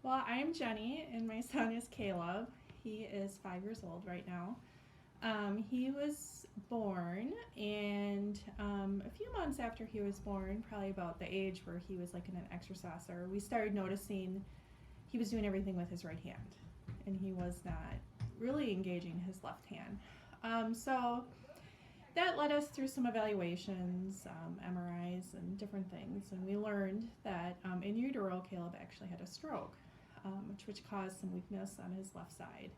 Well, I'm Jenny, and my son is Caleb. He is 5 years old right now. He was born, and a few months after he was born, probably about the age where he was like in an exerciser, we started noticing he was doing everything with his right hand, and he was not really engaging his left hand. So that led us through some evaluations, MRIs, and different things, and we learned that in utero, Caleb actually had a stroke, which caused some weakness on his left side.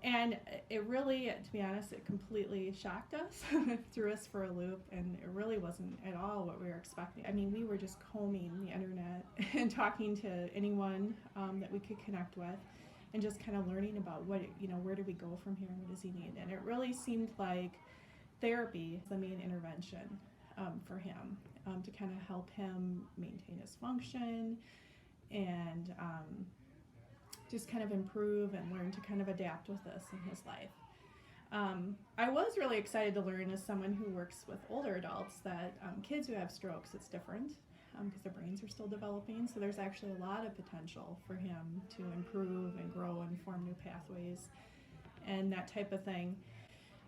And it really, to be honest, it completely shocked us, threw us for a loop, and it really wasn't at all what we were expecting. I mean, we were just combing the internet and talking to anyone that we could connect with, and just kind of learning about where do we go from here, and what does he need. And it really seemed like therapy is the main intervention for him, to kind of help him maintain his function and just kind of improve and learn to kind of adapt with this in his life. I was really excited to learn, as someone who works with older adults, that kids who have strokes, it's different because their brains are still developing. So there's actually a lot of potential for him to improve and grow and form new pathways and that type of thing.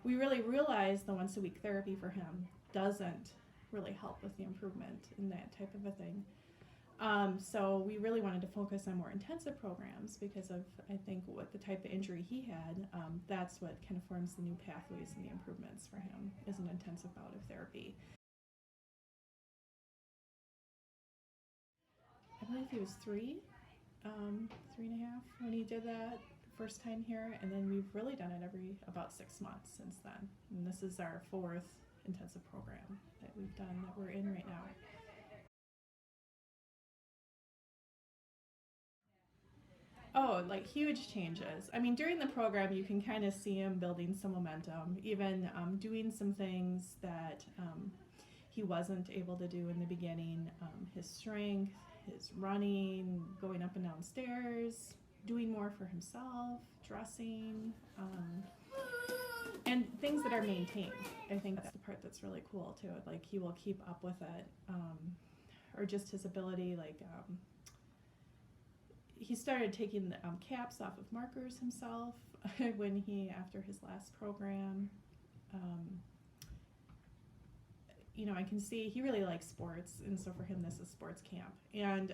We really realized the once-a-week therapy for him doesn't really help with the improvement in that type of a thing. So we really wanted to focus on more intensive programs because of, I think, what the type of injury he had. That's what kind of forms the new pathways and the improvements for him, is an intensive bout of therapy. I believe he was 3.5 when he did that first time here, and then we've really done it every about 6 months since then. And this is our 4th intensive program that we've done, that we're in right now. Oh, like huge changes. I mean, during the program, you can kind of see him building some momentum, even doing some things that he wasn't able to do in the beginning. His strength, his running, going up and down stairs, doing more for himself, dressing, and things that are maintained. I think that's the part that's really cool too. Like, he will keep up with it, or just his ability, like. He started taking caps off of markers himself after his last program. I can see he really likes sports, and so for him this is sports camp. And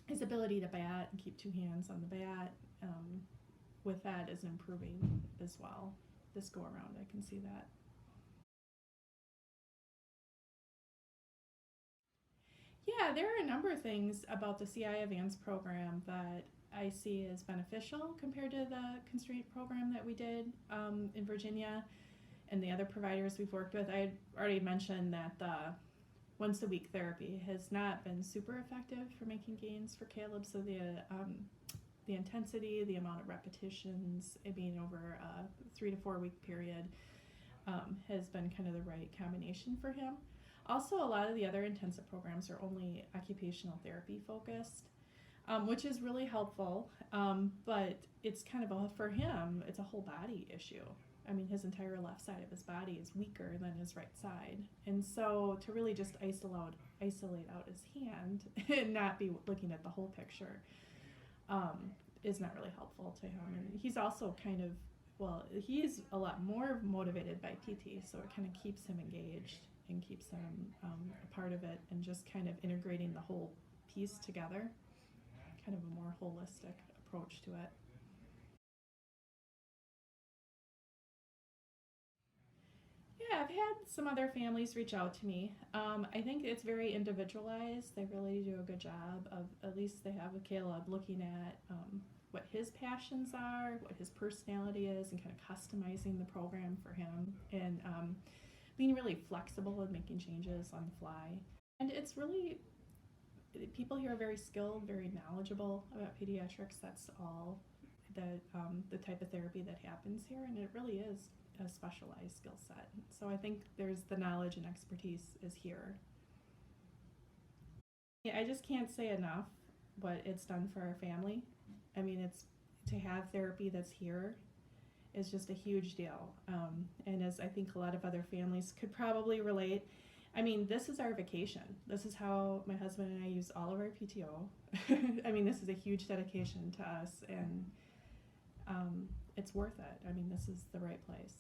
his ability to bat and keep 2 hands on the bat, with that, is improving as well. This go around, I can see that. Yeah, there are a number of things about the CI Advanced program that I see as beneficial compared to the constraint program that we did in Virginia and the other providers we've worked with. I had already mentioned that the once-a-week therapy has not been super effective for making gains for Caleb, so the intensity, the amount of repetitions, being over a 3 to 4 week period, has been kind of the right combination for him. Also, a lot of the other intensive programs are only occupational therapy focused, which is really helpful, but it's kind of for him, it's a whole body issue. I mean, his entire left side of his body is weaker than his right side. And so to really just isolate out his hand and not be looking at the whole picture is not really helpful to him. And he's also he's a lot more motivated by PT, so it kind of keeps him engaged and keeps them a part of it, and just kind of integrating the whole piece together, kind of a more holistic approach to it. Yeah, I've had some other families reach out to me. I think it's very individualized. They really do a good job of, at least they have with Caleb, looking at what his passions are, what his personality is, and kind of customizing the program for him, and being really flexible with making changes on the fly. And it's really, people here are very skilled, very knowledgeable about pediatrics. That's all the type of therapy that happens here, and it really is a specialized skill set. So I think there's the knowledge and expertise is here. I just can't say enough what it's done for our family. I mean, it's to have therapy that's here is just a huge deal. And as I think a lot of other families could probably relate, I mean, this is our vacation. This is how my husband and I use all of our PTO. I mean, this is a huge dedication to us, and it's worth it. I mean, this is the right place.